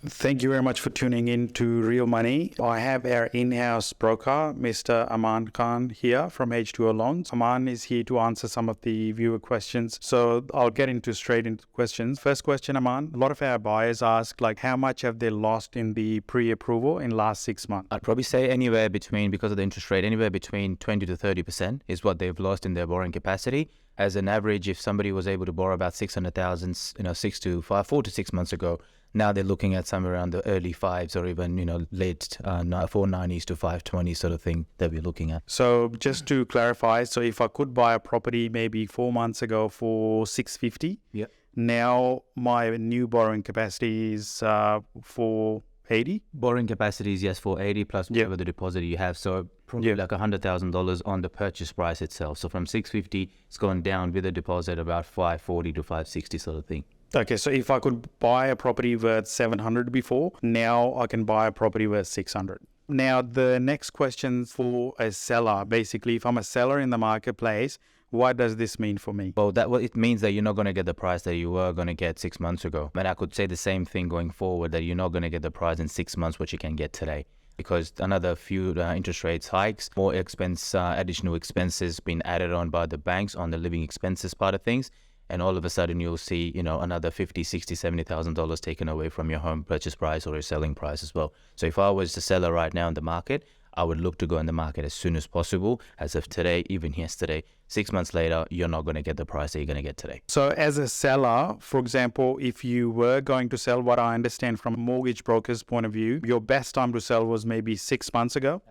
Thank you very much for tuning in to Real Money. I have our in-house broker, Mr. Aman Khan, here from H2O Loans. Aman is here to answer some of the viewer questions. So I'll get straight into questions. First question, Aman. A lot of our buyers ask, how much have they lost in the pre-approval in last 6 months? I'd probably say anywhere between, because of the interest rate, anywhere between 20 to 30% is what they've lost in their borrowing capacity. As an average, if somebody was able to borrow about 600,000, 4 to 6 months ago, now they're looking at somewhere around the early fives or even, late 490s to 520 sort of thing that we're looking at. So just to clarify, so if I could buy a property maybe 4 months ago for 650, Yep. Now my new borrowing capacity is 480. Borrowing capacity is, yes, 480 plus whatever the deposit you have. So probably like $100,000 on the purchase price itself. So from 650, it's gone down with a deposit about 540 to 560 sort of thing. Okay, so if I could buy a property worth 700 before, now I can buy a property worth 600. Now, the next question for a seller, basically, if I'm a seller in the marketplace, what does this mean for me? Well, it means that you're not going to get the price that you were going to get 6 months ago. And I could say the same thing going forward, that you're not going to get the price in 6 months what you can get today. Because another few interest rates hikes, more additional expenses being added on by the banks on the living expenses part of things. And all of a sudden you'll see, another $50,000, $60,000, $70,000 taken away from your home purchase price or your selling price as well. So if I was the seller right now in the market, I would look to go in the market as soon as possible. As of today, even yesterday, 6 months later, you're not going to get the price that you're going to get today. So as a seller, for example, if you were going to sell, what I understand from a mortgage broker's point of view, your best time to sell was maybe 6 months ago.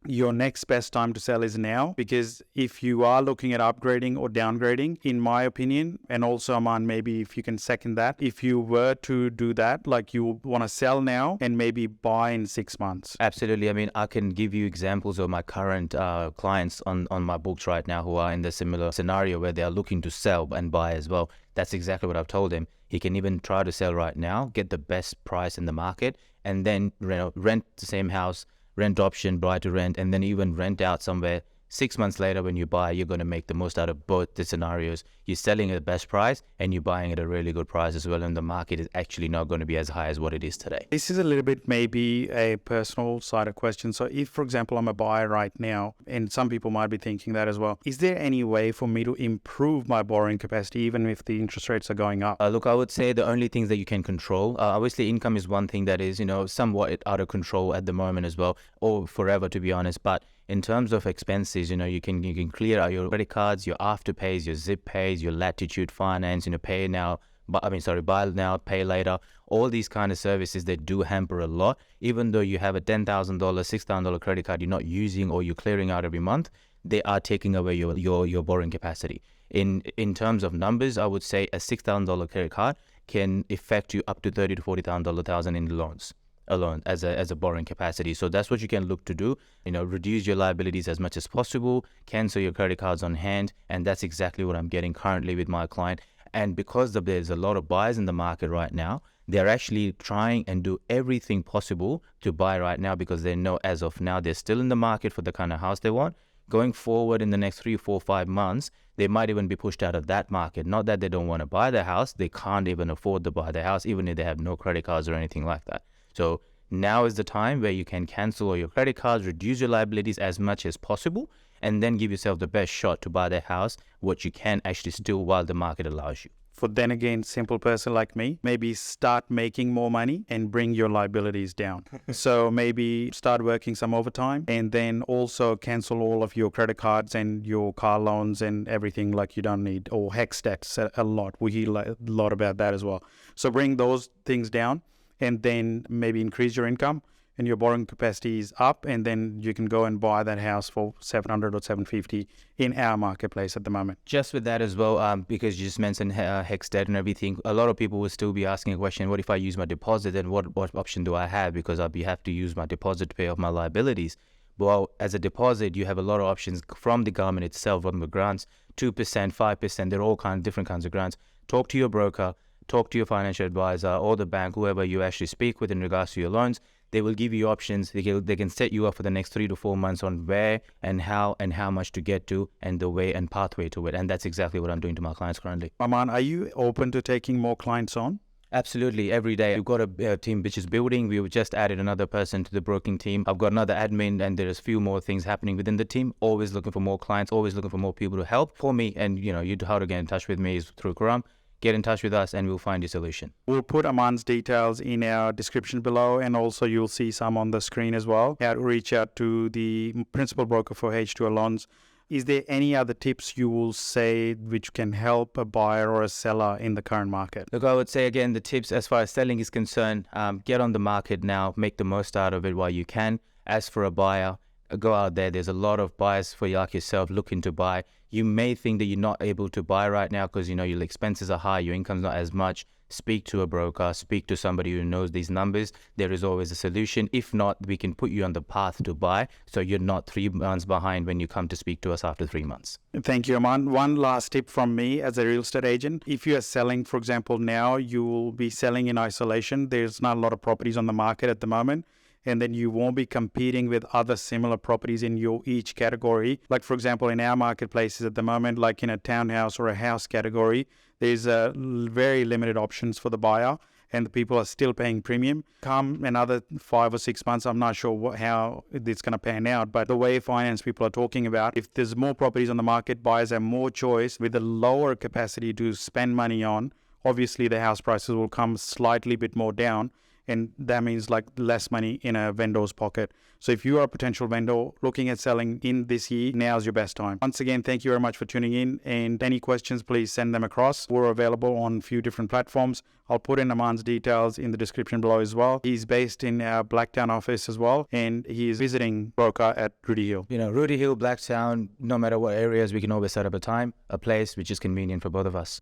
Your next best time to sell is now, because if you are looking at upgrading or downgrading, in my opinion, and also Aman, maybe if you can second that, if you were to do that, you want to sell now and maybe buy in 6 months. Absolutely. I mean, I can give you examples of my current clients on my books right now who are in the similar scenario where they are looking to sell and buy as well. That's exactly what I've told him. He can even try to sell right now, get the best price in the market, and then rent the same house, rent option, buy to rent, and then even rent out somewhere. 6 months later when you buy, you're going to make the most out of both the scenarios. You're selling at the best price and you're buying at a really good price as well, and the market is actually not going to be as high as what it is today. This is a little bit maybe a personal side of question. So if, for example, I'm a buyer right now, and some people might be thinking that as well, is there any way for me to improve my borrowing capacity even if the interest rates are going up? Look, I would say the only things that you can control, obviously income is one thing that is, somewhat out of control at the moment as well, or forever to be honest. But in terms of expenses, you can clear out your credit cards, your afterpays, your zip pays, your latitude finance, buy now, pay later. All these kind of services that do hamper a lot. Even though you have a $10,000, $6,000 credit card you're not using or you're clearing out every month, they are taking away your borrowing capacity. In terms of numbers, I would say a $6,000 credit card can affect you up to $30,000 to $40,000 in loans alone as a borrowing capacity. So that's what you can look to do, reduce your liabilities as much as possible, cancel your credit cards on hand, and that's exactly what I'm getting currently with my client. And because there's a lot of buyers in the market right now, they're actually trying and do everything possible to buy right now, because they know as of now they're still in the market for the kind of house they want. Going forward in the next 3, 4, 5 months, they might even be pushed out of that market. Not that they don't want to buy the house, they can't even afford to buy the house, even if they have no credit cards or anything like that. So now is the time where you can cancel all your credit cards, reduce your liabilities as much as possible, and then give yourself the best shot to buy the house, what you can actually still while the market allows you. For then again, simple person like me, maybe start making more money and bring your liabilities down. So maybe start working some overtime and then also cancel all of your credit cards and your car loans and everything like you don't need, or hex debts a lot. We hear a lot about that as well. So bring those things down and then maybe increase your income and your borrowing capacity is up, and then you can go and buy that house for 700 or 750 in our marketplace at the moment. Just with that as well, because you just mentioned hex debt and everything, a lot of people will still be asking a question, what if I use my deposit, and what option do I have, because I'll have to use my deposit to pay off my liabilities. Well, as a deposit, you have a lot of options from the government itself, from the grants, 2%, 5%, they're all different kinds of grants. Talk to your broker, talk to your financial advisor or the bank, whoever you actually speak with in regards to your loans. They will give you options. They can set you up for the next 3 to 4 months on where and how much to get to, and the way and pathway to it. And that's exactly what I'm doing to my clients currently. Aman, are you open to taking more clients on? Absolutely. Every day we've got a team which is building. We've just added another person to the broking team. I've got another admin, and there's a few more things happening within the team. Always looking for more clients, always looking for more people to help. For me, and how to get in touch with me is through Khurram. Get in touch with us and we'll find you a solution. We'll put Aman's details in our description below, and also you'll see some on the screen as well. How to reach out to the principal broker for H2O loans. Is there any other tips you will say which can help a buyer or a seller in the current market? Look, I would say again, the tips as far as selling is concerned, get on the market now, make the most out of it while you can. As for a buyer, go out there. There's a lot of buyers for you like yourself looking to buy. You may think that you're not able to buy right now because your expenses are high, your income's not as much. Speak to a broker, speak to somebody who knows these numbers. There is always a solution. If not, we can put you on the path to buy, so you're not 3 months behind when you come to speak to us after 3 months. Thank you, Aman. One last tip from me as a real estate agent. If you are selling, for example, now, you will be selling in isolation. There's not a lot of properties on the market at the moment. And then you won't be competing with other similar properties in your each category. Like, for example, in our marketplaces at the moment, like in a townhouse or a house category, there's very limited options for the buyer, and the people are still paying premium. Come another 5 or 6 months, I'm not sure how it's going to pan out, but the way finance people are talking about, if there's more properties on the market, buyers have more choice with a lower capacity to spend money on. Obviously, the house prices will come slightly bit more down, and that means like less money in a vendor's pocket. So if you are a potential vendor looking at selling in this year, now's your best time. Once again, thank you very much for tuning in, and any questions, please send them across. We're available on a few different platforms. I'll put in Aman's details in the description below as well. He's based in our Blacktown office as well, and he is visiting broker at Rudy Hill. Rudy Hill, Blacktown, no matter what areas, we can always set up a time, a place which is convenient for both of us.